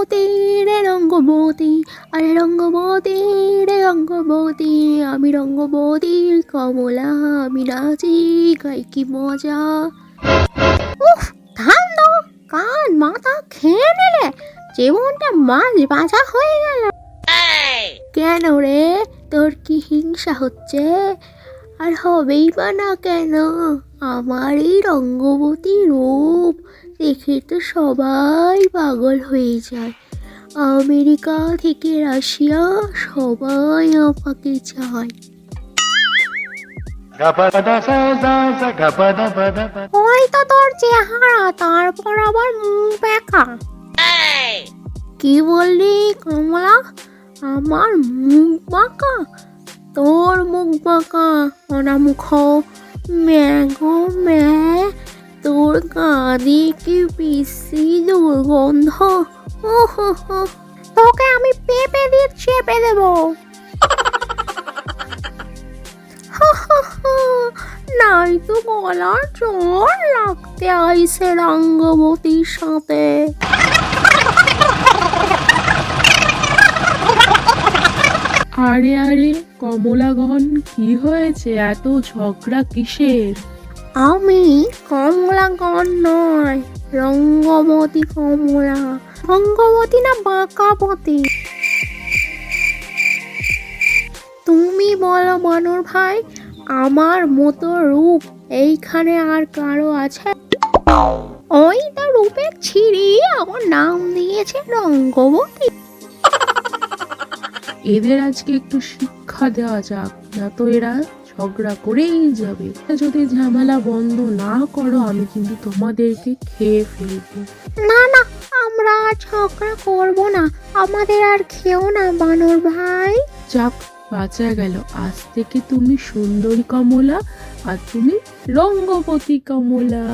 রঙ্গবতী রে রঙ্গবতী, আরে রঙ্গবতী রে রঙ্গবতী, আমি রঙ্গবতী কমলা, আমি নাচি গাই কি মজা। উফ, থাম তো, কান মাথা খেয়ে নিলে, জীবনটা মাছ ভাজা হয়ে গেল। কেন রে, তোর কি হিংসা হচ্ছে? আর হবেই বা না কেন, আমার এই রঙ্গবতী রূপ দেখে তো সবাই পাগল হয়ে যায়। আমেরিকা থেকে রাশিয়া সবাই আমাকে চায়। ওই তো তোর চেহারা, তারপর আবার মুখ বেঁকা। কি বললি কমলা? আমার মুখ বাঁকা? তোর মুখ বাঁকা অনামুখ ম্যাগো ম্যা, তোর কাঁদে কি বিশ্রী দুর্গন্ধ। তোকে আমি পেঁপে দিয়ে চেপে দেবো। নাই তো গলার জোর লাগতে আইসে রঙ্গবতীর সাথে। আরে আরে কমলাগণ, কি হয়েছে? এত ঝগড়া কিসের? আমি কমলাগণ নয়, রঙ্গবতী কমলা। রঙ্গবতী না বাঁকাবতী? তুমি বলো বানর ভাই, আমার মতো রূপ এইখানে আর কারো আছে? ওই তো রূপের ছিঁড়ি আমার নাম দিয়েছে রঙ্গবতী। এদের আজকে একটু শিক্ষা দেওয়া যাক, না তো এরা ঝগড়া করেই যাবে। যদি ঝামেলা বন্ধ না করো, আমি কিন্তু তোমাদেরকে খেয়ে ফেলবো। না না, আমরা আর ঝগড়া করবো না, আমাদের আর খেও না বানর ভাই। যাক, বাঁচা গেল। আজ থেকে তুমি সুন্দরী কমলা আর তুমি রঙ্গবতী কমলা।